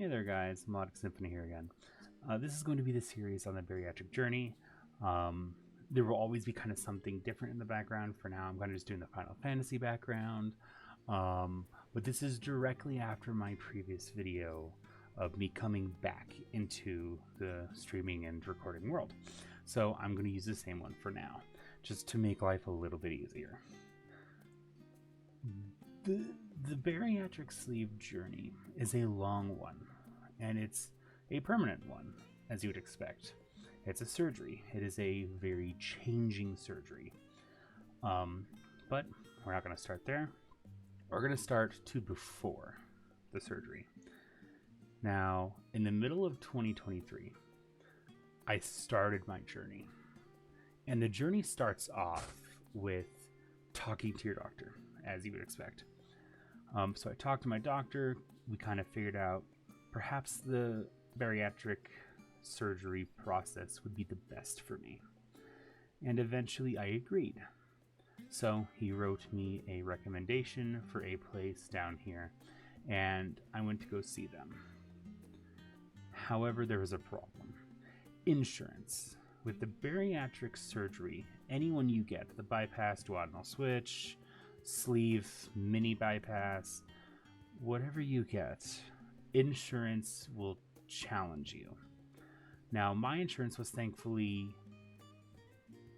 Hey there guys, Melodic Symphony here again. This is going to be the series on the bariatric journey. There will always be kind of something different in the background. For now, I'm kind of just doing the Final Fantasy background. But this is directly after my previous video of me coming back into the streaming and recording world. So I'm going to use the same one for now, just to make life a little bit easier. The bariatric sleeve journey is a long one, and it's a permanent one, as you would expect. It's a surgery. It is a very changing surgery. But we're not going to start there. We're going to start to before the surgery. Now, in the middle of 2023, I started my journey. And the journey starts off with talking to your doctor, as you would expect. So I talked to my doctor. We kind of figured out perhaps the bariatric surgery process would be the best for me. And eventually I agreed. So he wrote me a recommendation for a place down here, and I went to go see them. However, there was a problem. Insurance. With the bariatric surgery, anyone you get, the bypass, duodenal switch, sleeve, mini bypass, whatever you get, insurance will challenge you. Now, my insurance was thankfully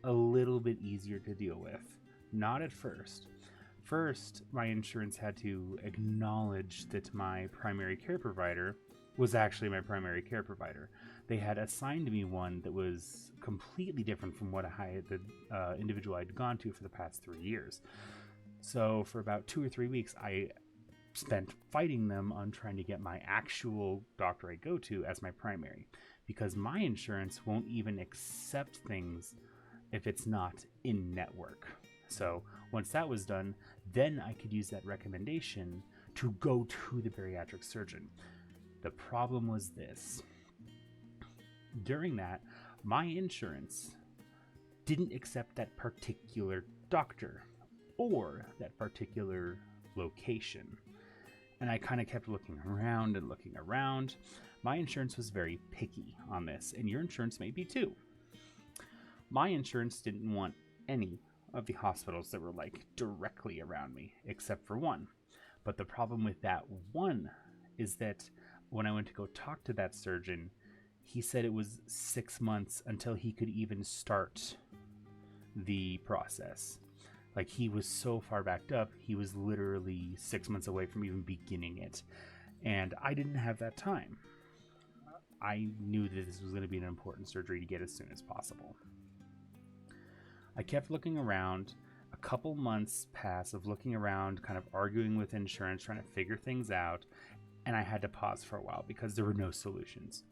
a little bit easier to deal with. Not at first. First, my insurance had to acknowledge that my primary care provider was actually my primary care provider. They had assigned me one that was completely different from what the individual I'd gone to for the past 3 years. So for about 2 or 3 weeks, I spent fighting them on trying to get my actual doctor I go to as my primary, because my insurance won't even accept things if it's not in network. So once that was done, then I could use that recommendation to go to the bariatric surgeon. The problem was this. During that, my insurance didn't accept that particular doctor or that particular location. And I kind of kept looking around and looking around. My insurance was very picky on this, and your insurance may be too. My insurance didn't want any of the hospitals that were like directly around me, except for one. But the problem with that one is that when I went to go talk to that surgeon, he said it was 6 months until he could even start the process. Like, he was so far backed up, he was literally 6 months away from even beginning it. And I didn't have that time. I knew that this was going to be an important surgery to get as soon as possible. I kept looking around. A couple months passed of looking around, kind of arguing with insurance, trying to figure things out. And I had to pause for a while because there were no solutions.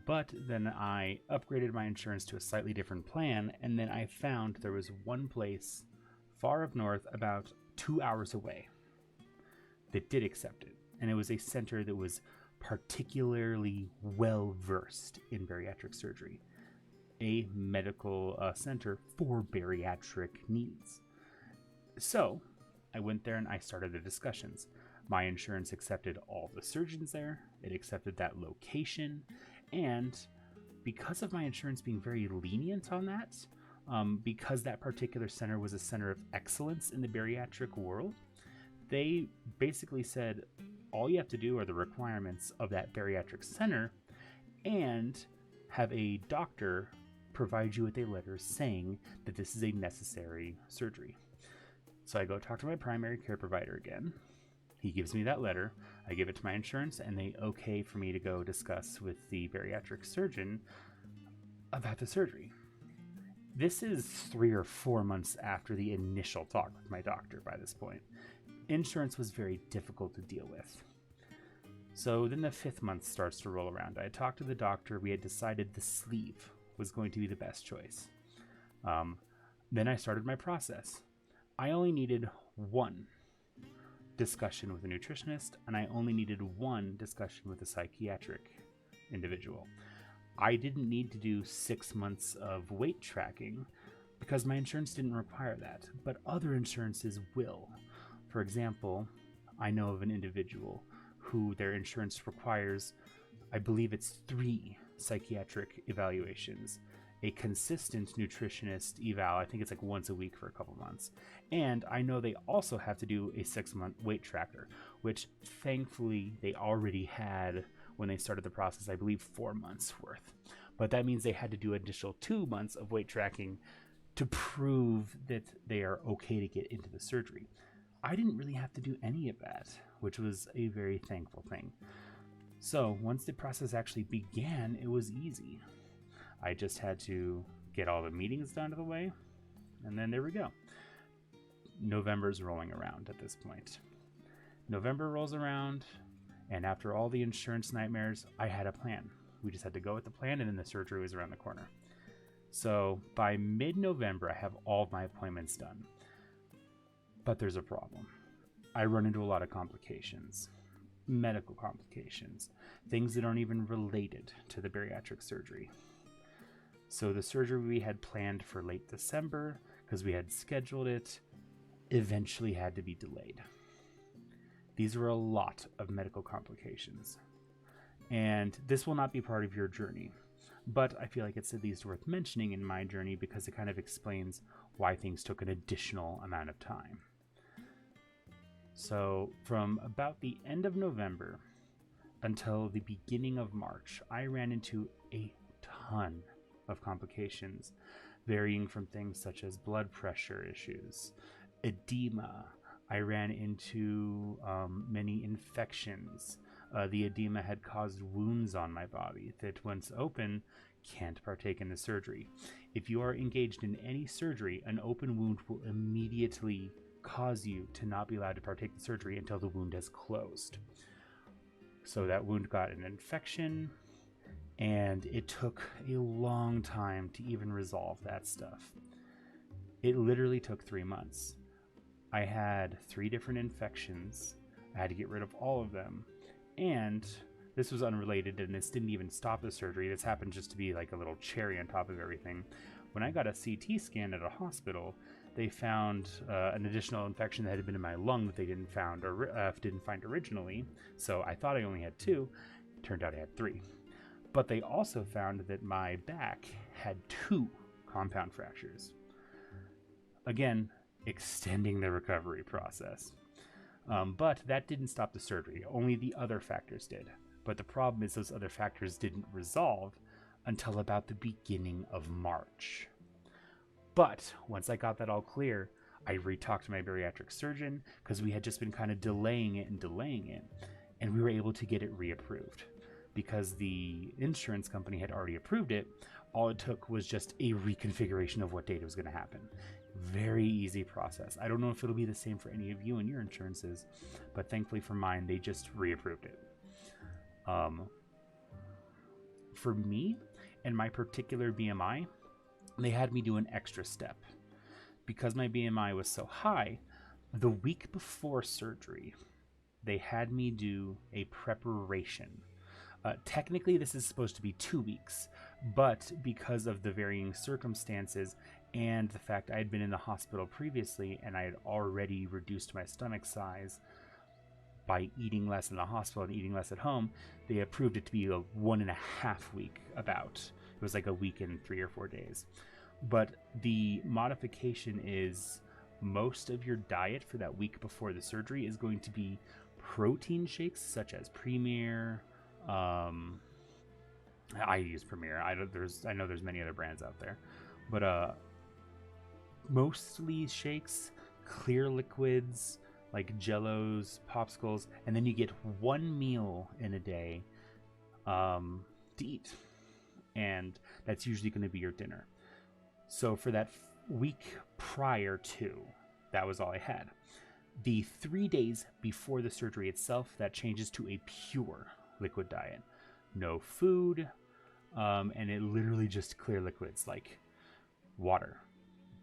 But then I upgraded my insurance to a slightly different plan, and then I found there was one place far up north, about 2 hours away, that did accept it. And it was a center that was particularly well versed in bariatric surgery, a medical center for bariatric needs. So I went there and I started the discussions. My insurance accepted all the surgeons there, it accepted that location, and because of my insurance being very lenient on that, because that particular center was a center of excellence in the bariatric world, they basically said, all you have to do are the requirements of that bariatric center and have a doctor provide you with a letter saying that this is a necessary surgery. So I go talk to my primary care provider again. He gives me that letter. I give it to my insurance, and they okay for me to go discuss with the bariatric surgeon about the surgery. This is 3 or 4 months after the initial talk with my doctor by this point. Insurance was very difficult to deal with. So then the 5th month starts to roll around. I talked to the doctor. We had decided the sleeve was going to be the best choice. Then I started my process. I only needed one discussion with a nutritionist, and I only needed one discussion with a psychiatric individual. I didn't need to do 6 months of weight tracking because my insurance didn't require that, but other insurances will. For example, I know of an individual who their insurance requires, I believe it's 3 psychiatric evaluations, a consistent nutritionist eval, I think it's like once a week for a couple months. And I know they also have to do a 6-month weight tracker, which thankfully they already had when they started the process, I believe 4 months worth. But that means they had to do an additional 2 months of weight tracking to prove that they are okay to get into the surgery. I didn't really have to do any of that, which was a very thankful thing. So once the process actually began, it was easy. I just had to get all the meetings done out of the way, and then there we go. November's rolling around at this point. November rolls around, and after all the insurance nightmares, I had a plan. We just had to go with the plan, and then the surgery was around the corner. So by mid-November, I have all of my appointments done. But there's a problem. I run into a lot of complications. Medical complications. Things that aren't even related to the bariatric surgery. So the surgery we had planned for late December, because we had scheduled it, eventually had to be delayed. These were a lot of medical complications. And this will not be part of your journey. But I feel like it's at least worth mentioning in my journey because it kind of explains why things took an additional amount of time. So from about the end of November until the beginning of March, I ran into a ton of complications, varying from things such as blood pressure issues, edema. I ran into many infections. The edema had caused wounds on my body that, once open, can't partake in the surgery. If you are engaged in any surgery, an open wound will immediately cause you to not be allowed to partake in the surgery until the wound has closed. So that wound got an infection, and it took a long time to even resolve that stuff. It literally took 3 months. I had 3 different infections. I had to get rid of all of them. And this was unrelated, and this didn't even stop the surgery. This happened just to be like a little cherry on top of everything. When I got a CT scan at a hospital, they found an additional infection that had been in my lung that they didn't find originally. So I thought I only had 2. It turned out I had 3. But they also found that my back had 2 compound fractures. Again, extending the recovery process. But that didn't stop the surgery. Only the other factors did. But the problem is those other factors didn't resolve until about the beginning of March. But once I got that all clear, I re-talked to my bariatric surgeon because we had just been kind of delaying it, and we were able to get it reapproved. Because the insurance company had already approved it, all it took was just a reconfiguration of what date it was going to happen. Very easy process. I don't know if it'll be the same for any of you and your insurances, but thankfully for mine, they just reapproved it. For me and my particular BMI, they had me do an extra step. Because my BMI was so high, the week before surgery, they had me do a preparation. Technically, this is supposed to be 2 weeks, but because of the varying circumstances and the fact I had been in the hospital previously and I had already reduced my stomach size by eating less in the hospital and eating less at home, they approved it to be a 1.5 week about. It was like a week and 3 or 4 days. But the modification is most of your diet for that week before the surgery is going to be protein shakes such as Premier. I use Premier. I know there's many other brands out there, but mostly shakes, clear liquids like Jellos, popsicles, and then you get 1 meal in a day to eat, and that's usually going to be your dinner. So for that week prior to, that was all I had. The 3 days before the surgery itself, that changes to a pure liquid diet. No food, and it literally just clear liquids like water.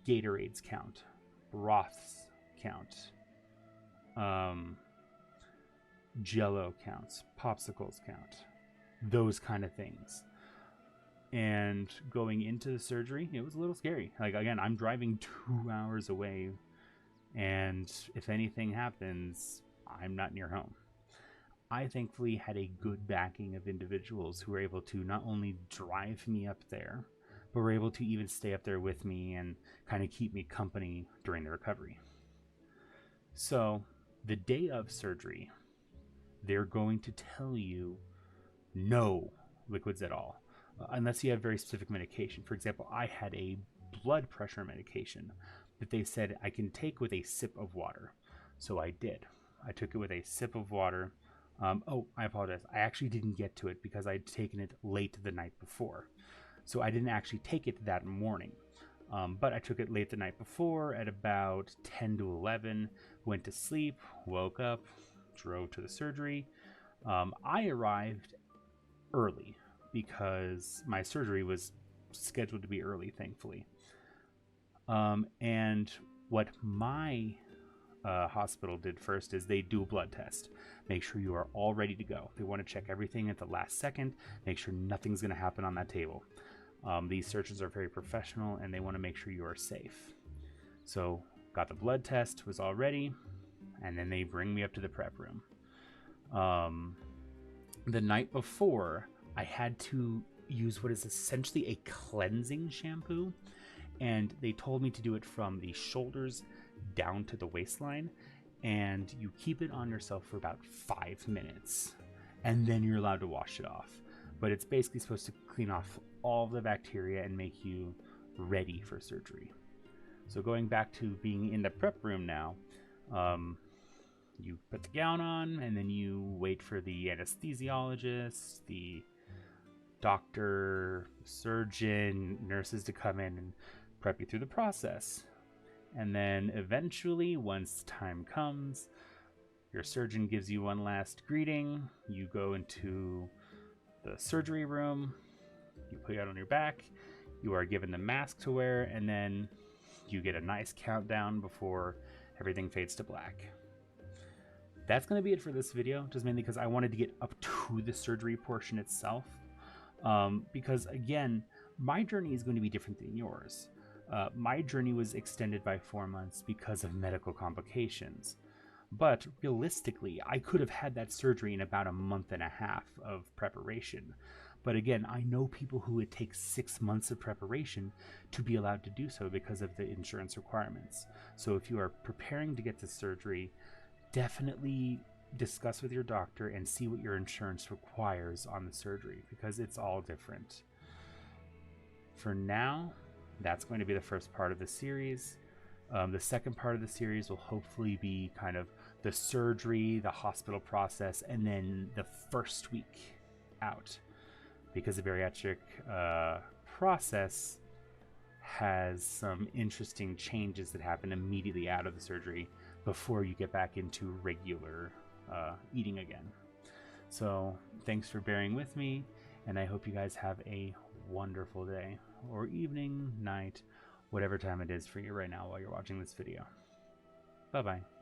Gatorades count. Broths count. Jello counts. Popsicles count. Those kind of things. And going into the surgery, it was a little scary. Like, again, I'm driving 2 hours away, and if anything happens, I'm not near home. I thankfully had a good backing of individuals who were able to not only drive me up there, but were able to even stay up there with me and kind of keep me company during the recovery. So, the day of surgery, they're going to tell you no liquids at all, unless you have very specific medication. For example, I had a blood pressure medication that they said I can take with a sip of water. So I did. I took it with a sip of water. I apologize. I actually didn't get to it because I'd taken it late the night before. So I didn't actually take it that morning. But I took it late the night before at about 10 to 11, went to sleep, woke up, drove to the surgery. I arrived early because my surgery was scheduled to be early, thankfully. And what my hospital did first is they do a blood test. Make sure you are all ready to go. They want to check everything at the last second, make sure nothing's going to happen on that table. These surgeons are very professional and they want to make sure you are safe. So, got the blood test, was all ready, and then they bring me up to the prep room. The night before, I had to use what is essentially a cleansing shampoo, and they told me to do it from the shoulders down to the waistline, and you keep it on yourself for about 5 minutes, and then you're allowed to wash it off. But it's basically supposed to clean off all the bacteria and make you ready for surgery. So going back to being in the prep room now, you put the gown on, and then you wait for the anesthesiologist, the doctor, surgeon, nurses to come in and prep you through the process. And then eventually, once time comes, your surgeon gives you one last greeting. You go into the surgery room, you put it on your back, you are given the mask to wear, and then you get a nice countdown before everything fades to black. That's going to be it for this video, just mainly because I wanted to get up to the surgery portion itself. Because again, my journey is going to be different than yours. My journey was extended by 4 months because of medical complications. But realistically, I could have had that surgery in about a month and a half of preparation. But again, I know people who it takes 6 months of preparation to be allowed to do so because of the insurance requirements. So if you are preparing to get the surgery, definitely discuss with your doctor and see what your insurance requires on the surgery, because it's all different. For now, that's going to be the first part of the series. The second part of the series will hopefully be kind of the surgery, the hospital process, and then the first week out, because the bariatric process has some interesting changes that happen immediately out of the surgery before you get back into regular eating again. So thanks for bearing with me, and I hope you guys have a wonderful day or evening, night, whatever time it is for you right now while you're watching this video. Bye bye.